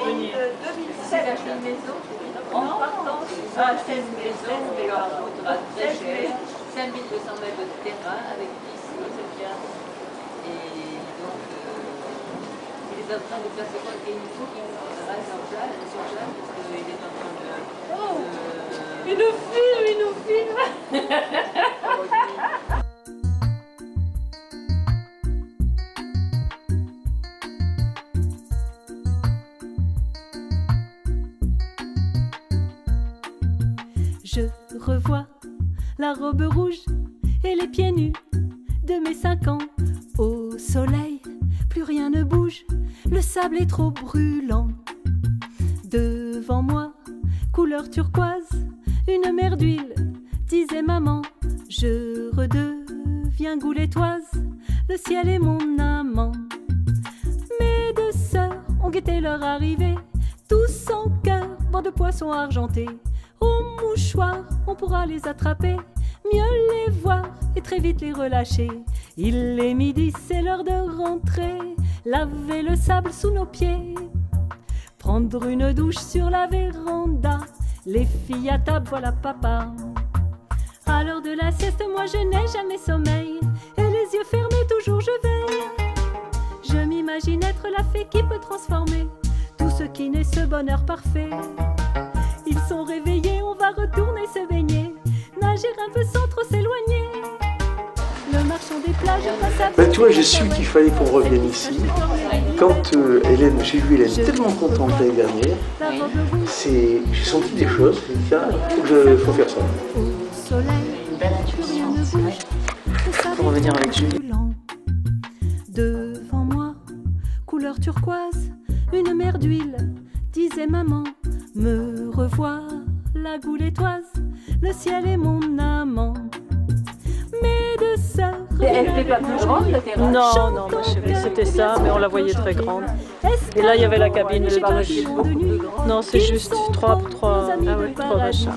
2007, j'ai acheté une maison. En partant, j'ai acheté une maison, mais par contre, très cher. 5200 mètres de terrain avec piscine, c'est bien. Et donc, il est en train de faire ce qu'on et il faut qu'il reste en place, sur place, parce qu'il est en train de. Oh, il nous filme, il nous filme. Je revois la robe rouge et les pieds nus de mes 5 ans. Au soleil, plus rien ne bouge, le sable est trop brûlant. Devant moi, couleur turquoise, une mer d'huile, disait maman. Je redeviens goulettoise, le ciel est mon amant. Mes 2 sœurs ont guetté leur arrivée, tous en cœur, bancs de poissons argentés. Au mouchoir, on pourra les attraper, mieux les voir et très vite les relâcher. Il est midi, c'est l'heure de rentrer, laver le sable sous nos pieds, prendre une douche sur la véranda, les filles à table, voilà papa. À l'heure de la sieste, moi je n'ai jamais sommeil, et les yeux fermés toujours je veille. Je m'imagine être la fée qui peut transformer tout ce qui n'est ce bonheur parfait. Ils sont réveillés, on va retourner se baigner, nager un peu sans trop s'éloigner. Le marchand des plages passe à Tu vois, j'ai su qu'il fallait qu'on revienne ici. Quand Hélène, j'ai vu Hélène tellement contente l'année dernière, j'ai senti des choses, je me suis dit, tiens, il faut faire ça. Au soleil, rien ne bouge, Pour revenir avec Julie. Devant moi, couleur turquoise, une mer d'huile, disait maman. Me revois, la goulettoise, le ciel est mon amant. Mes 2 sœurs. Elle n'était pas plus grande, la terrasse? Non, non, ma chérie, c'était ça, mais on la voyait très grande. Et là, il y avait la cabine de douche. Non, c'est juste 3 machins.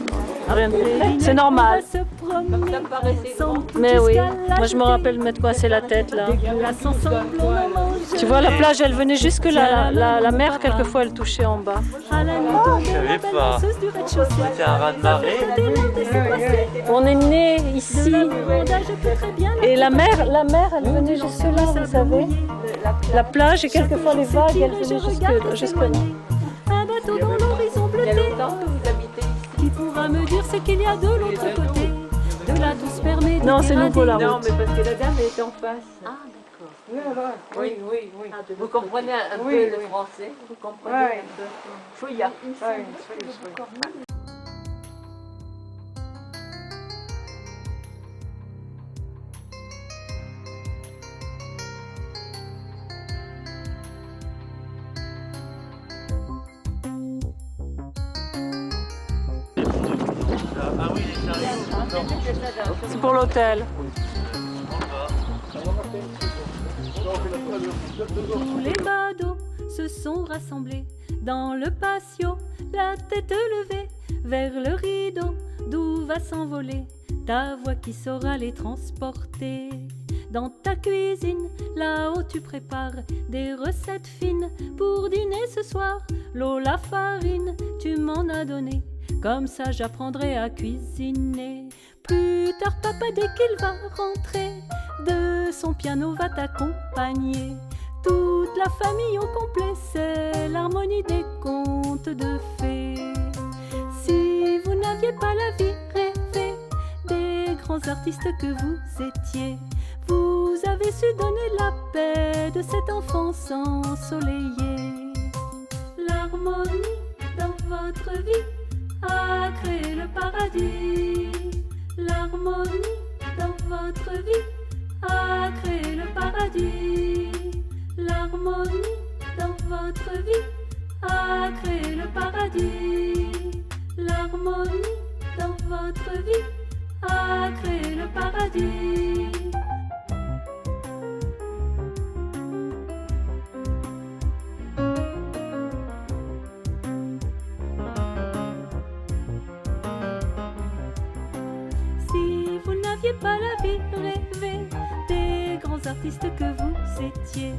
Rien de plus. C'est normal. Mais oui, moi je me rappelle m'être coincé la tête là. Tu vois, la plage, elle venait jusque là. La mer, quelquefois, elle touchait en bas. Je savais pas. C'était un raz-de-marée. On est né ici. Et la mer, elle venait jusque là, vous savez. La plage et quelquefois les vagues, elles venaient jusque là. Un bateau dans l'horizon bleuté. Il y a longtemps que vous habitez ici? Qui pourra me dire ce qu'il y a de l'autre côté de la douce permée. Non, c'est nouveau la Non, route. mais parce que la dame est en face. Ah, d'accord. Oui. Vous comprenez un peu le français? Vous comprenez un peu? Fouilla. Ah oui, les chariots. C'est pour l'hôtel. Tous les badauds se sont rassemblés dans le patio, la tête levée vers le rideau d'où va s'envoler ta voix qui saura les transporter. Dans ta cuisine, là-haut tu prépares des recettes fines pour dîner ce soir. L'eau, la farine, tu m'en as donné, comme ça j'apprendrai à cuisiner. Plus tard papa, dès qu'il va rentrer de son piano, va t'accompagner. Toute la famille au complet, c'est l'harmonie des contes de fées. Si vous n'aviez pas la vie rêvée des grands artistes que vous étiez, vous avez su donner la paix de cette enfance ensoleillée. L'harmonie dans votre vie a créé le paradis. L'harmonie dans votre vie a créé le paradis. L'harmonie dans votre vie a créé le paradis. L'harmonie dans votre vie a créé le paradis. Si vous n'aviez pas la vie rêvée des grands artistes que vous étiez,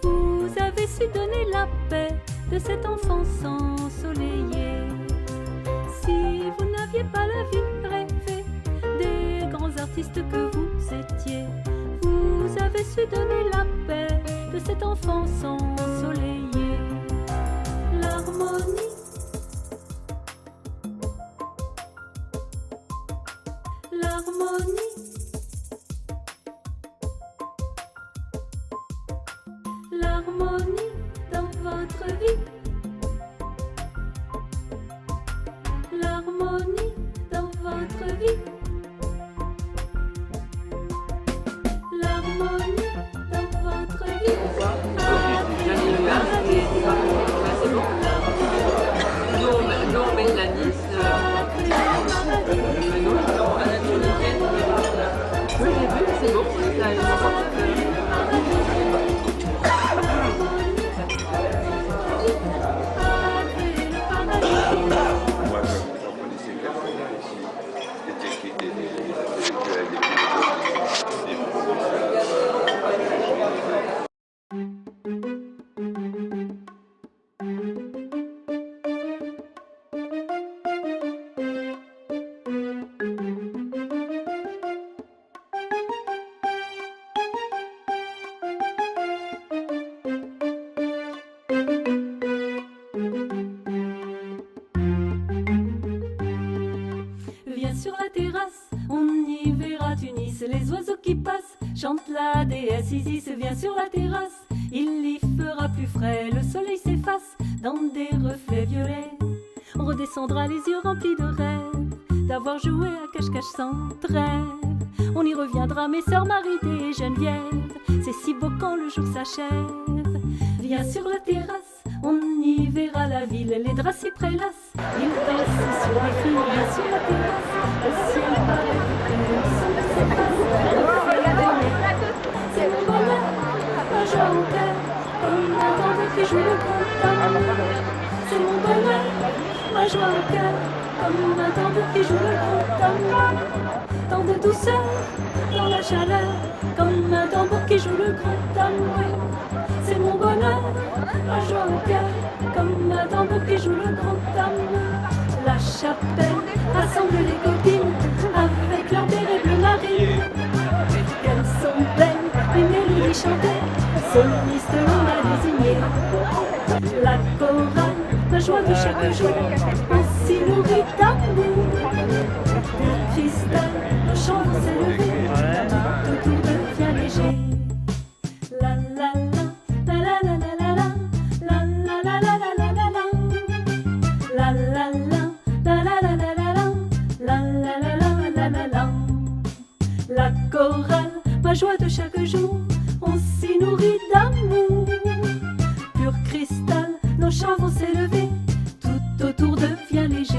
vous avez su donner la paix de cette enfance ensoleillée. Si vous n'aviez pas la vie rêvée des grands artistes que vous étiez, vous avez su donner la paix de cette enfance ensoleillée. L'harmonie, l'harmonie, l'harmonie dans votre vie, l'harmonie dans votre vie, l'harmonie dans votre vie. Nous on met de l'anis, oui, j'ai vu, c'est bon, ça a Viens sur la terrasse, on y verra Tunis, les oiseaux qui passent chantent la déesse Isis. Viens sur la terrasse, il y fera plus frais, le soleil s'efface dans des reflets violets. On redescendra les yeux remplis de rêves, d'avoir joué à cache-cache sans trêve. On y reviendra, mes sœurs Marie et Geneviève, c'est si beau quand le jour s'achève. Viens sur la terrasse, on y verra la ville, les draps s'y prélassent, ils dansent sur les fils. Viens sur la terrasse, le ciel paraît plus clair, le soleil s'efface, le reflet violet. C'est mon bonheur, ma joie au cœur, comme un tambour qui joue le grand tambour. C'est mon bonheur, ma joie au cœur, comme un tambour qui joue le grand tambour. Tant de douceur dans la chaleur, comme un tambour qui joue le grand tambour. C'est mon bonheur, ma joie au cœur, comme un tambour qui joue le grand tambour. La chapelle rassemble les copines avec leur béret bleu marine. Qu'elles sont belles, les mélodies chantées, solistes l'on a désigné. La chorale, la joie de chaque jour, aussi nourrie d'amour. Le cristal, nos chants vont s'élever, tout autour devient léger. La la la, la la la la la, la la la la la la la, la la la la la la la la, la la la la la la la. La chorale, ma joie de chaque jour, on s'y nourrit d'amour. Pur cristal, nos chants vont s'élever, tout autour devient léger.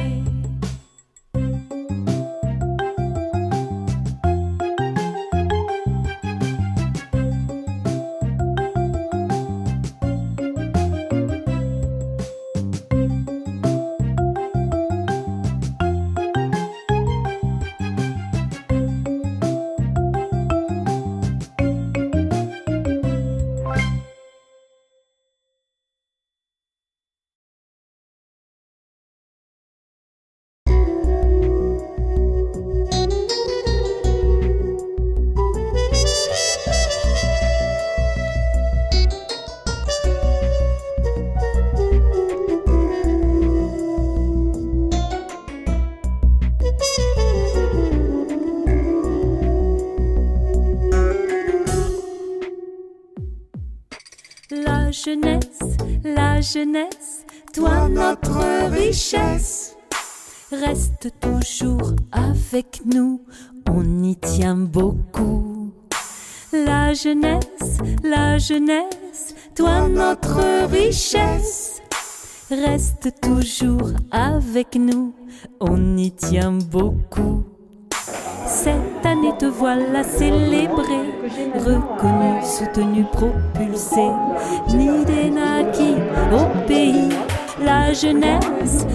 La jeunesse, toi notre richesse, reste toujours avec nous, on y tient beaucoup. La jeunesse, toi notre richesse, reste toujours avec nous, on y tient beaucoup. Cette année te voilà célébré, reconnu, soutenu, propulsé, ni naquis au pays. La jeunesse,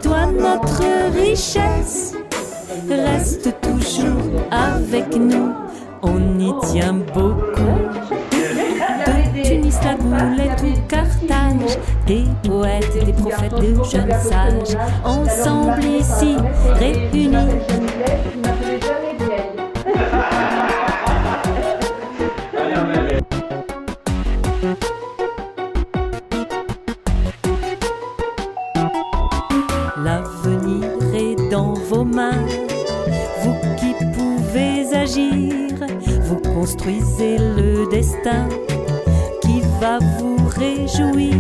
toi notre richesse, reste toujours avec nous, on y tient beaucoup. De Tunis unissent la Goulette ou Carthage, des poètes, des prophètes, des jeunes sages, ensemble ici réunis. L'avenir est dans vos mains, vous qui pouvez agir, vous construisez le destin qui va vous réjouir.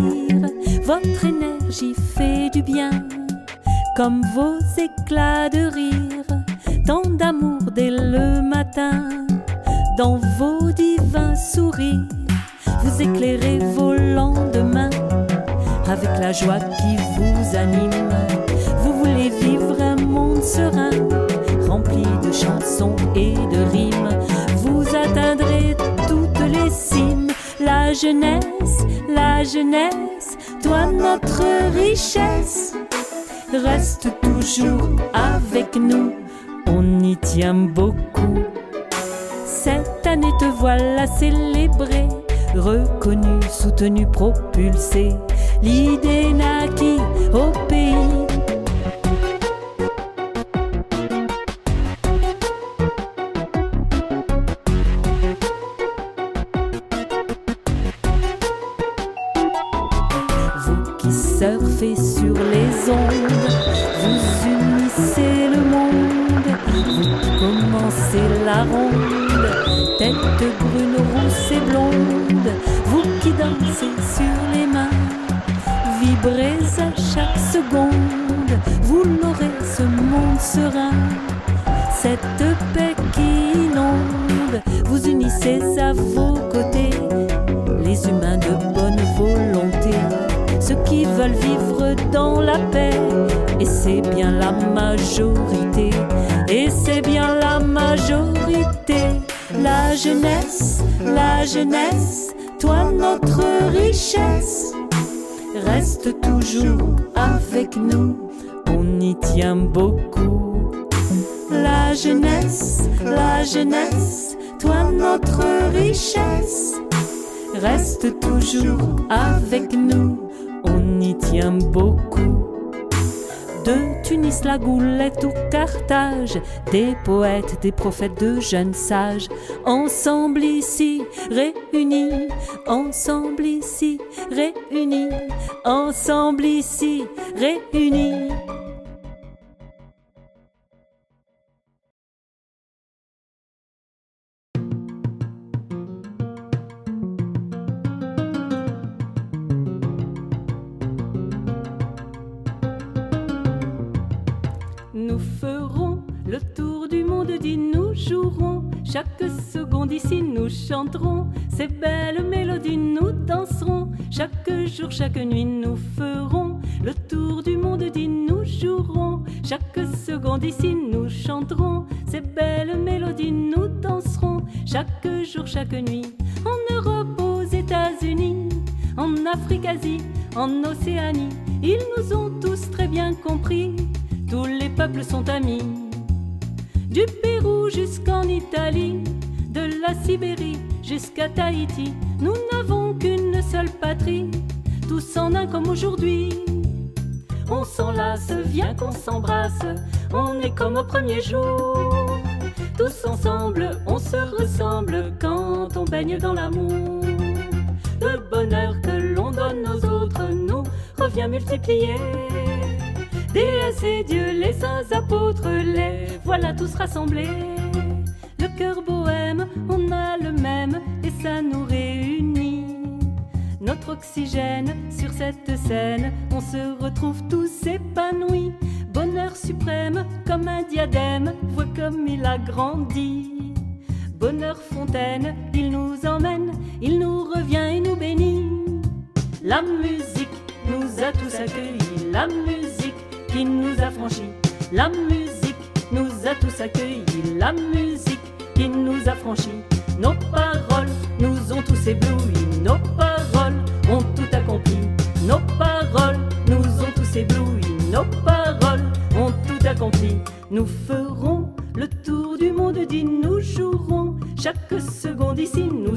Votre énergie fait du bien, comme vos éclats de rire, tant d'amour dès le matin, dans vos divins sourires. Vous éclairez vos lendemains avec la joie qui vous anime. Vous voulez vivre un monde serein, rempli de chansons et de rimes. Vous atteindrez toutes les cimes. La jeunesse, toi notre richesse, reste toujours avec nous, on y tient beaucoup. Cette année te voilà célébrée, reconnue, soutenue, propulsée. L'idée naquit au pays. Vous qui surfez sur les ondes, vous unissez le monde. Vous commencez la ronde, tête brune, rousse et blonde. Vous qui dansez sur les mains, vibrez à chaque seconde. Vous l'aurez, ce monde serein, cette paix qui inonde. Vous unissez à vos côtés les humains de bonne volonté, ceux qui veulent vivre dans la paix. Et c'est bien la majorité, et c'est bien la majorité. La jeunesse, toi notre richesse, reste toujours avec nous, on y tient beaucoup. La jeunesse, toi notre richesse, reste toujours avec nous, on y tient beaucoup. De Tunis, la Goulette ou Carthage, des poètes, des prophètes, de jeunes sages, ensemble ici réunis, ensemble ici réunis, ensemble ici réunis. Nous ferons le tour du monde, dit nous jouerons. Chaque seconde ici nous chanterons ces belles mélodies, nous danserons. Chaque jour, chaque nuit nous ferons le tour du monde, dit nous jouerons. Chaque seconde ici nous chanterons ces belles mélodies, nous danserons. Chaque jour, chaque nuit, en Europe, aux États-Unis, en Afrique, Asie, en Océanie, ils nous ont tous très bien compris. Tous les peuples sont amis, du Pérou jusqu'en Italie, de la Sibérie jusqu'à Tahiti. Nous n'avons qu'une seule patrie, tous en un comme aujourd'hui. On s'enlace, viens qu'on s'embrasse, on est comme au premier jour. Tous ensemble, on se ressemble quand on baigne dans l'amour. Le bonheur que l'on donne aux autres nous revient multiplié. Déesse et Dieu, les saints apôtres, les voilà tous rassemblés. Le cœur bohème, on a le même et ça nous réunit. Notre oxygène sur cette scène, on se retrouve tous épanouis. Bonheur suprême comme un diadème, vois comme il a grandi. Bonheur fontaine, il nous emmène, il nous revient et nous bénit. La musique nous a tous accueillis, la musique qui nous a franchis. La musique nous a tous accueillis, la musique qui nous a franchis. Nos paroles nous ont tous éblouis, nos paroles ont tout accompli. Nos paroles nous ont tous éblouis, nos paroles ont tout accompli. Nous ferons le tour du monde, dit nous jouerons. Chaque seconde ici nous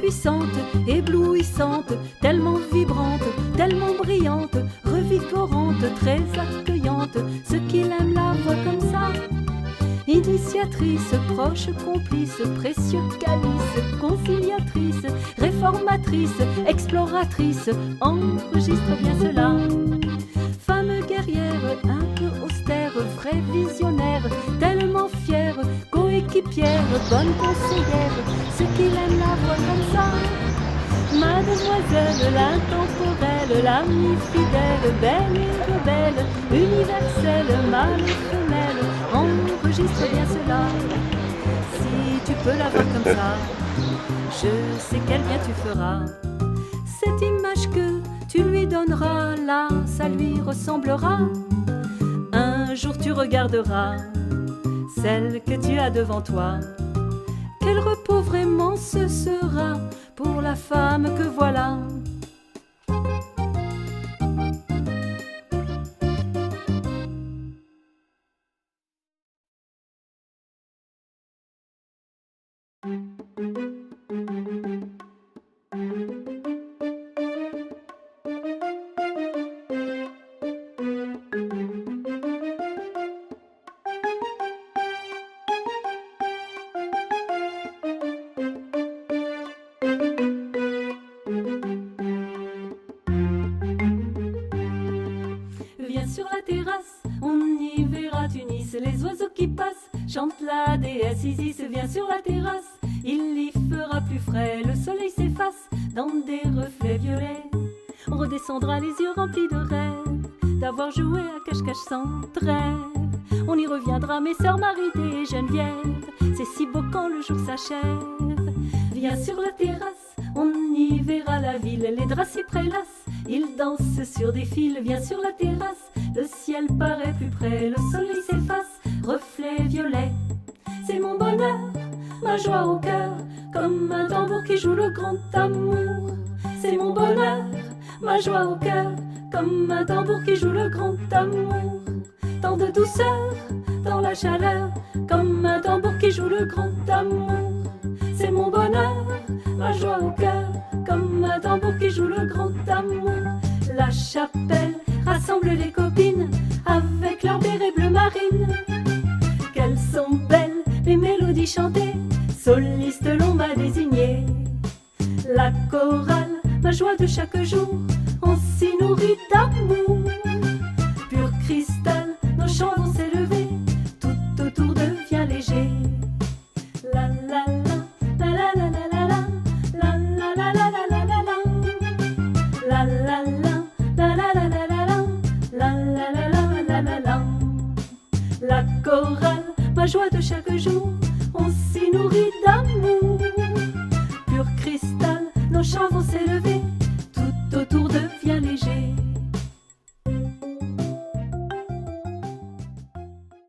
puissante, éblouissante, tellement vibrante, tellement brillante, revigorante, très accueillante. Ceux qui l'aiment la voient comme ça. Initiatrice, proche, complice, précieux calice, conciliatrice, réformatrice, exploratrice, enregistre bien cela. Femme guerrière, un peu austère, vraie visionnaire, tellement fière, coéquipière, bonne conseillère, ceux qui l'aiment la voient comme ça. Mademoiselle, l'intemporelle, l'amie fidèle, belle et rebelle, universelle, mâle et femelle, enregistre bien cela. Si tu peux la voir comme ça, je sais quel bien tu feras. Cette image que tu lui donneras, là, ça lui ressemblera. Un jour tu regarderas celle que tu as devant toi. Quel repos vraiment ce sera pour la femme que voilà. Viens sur la terrasse, on y verra Tunis, les oiseaux qui passent chantent la déesse Isis. Viens sur la terrasse, il y fera plus frais, le soleil s'efface dans des reflets violets. On redescendra les yeux remplis de rêves, d'avoir joué à cache-cache sans trêve. On y reviendra, mes sœurs Marie et Geneviève, c'est si beau quand le jour s'achève. Viens sur la terrasse, on y verra la ville, les draps s'y prélassent, ils dansent sur des fils. Viens sur la terrasse, le ciel paraît plus près, le soleil s'efface, reflet violet. C'est mon bonheur, ma joie au cœur, comme un tambour qui joue le grand amour. C'est mon bonheur, ma joie au cœur, comme un tambour qui joue le grand amour. Tant de douceur dans la chaleur, comme un tambour qui joue le grand amour. C'est mon bonheur, ma joie au cœur, comme un tambour qui joue le grand amour. La chapelle rassemble les copines avec leur béret bleu marine. Qu'elles sont belles, les mélodies chantées, soliste l'on m'a désigné. La chorale, ma joie de chaque jour, on s'y nourrit d'amour. Pur cristal, nos chants vont s'élever, tout autour devient léger. La la la, la la la la la, la la la la la la la la, la la la la la la la la, la la la la la la la. La chorale, ma joie de chaque jour, on s'y nourrit d'amour. Pur cristal, nos chants vont s'élever.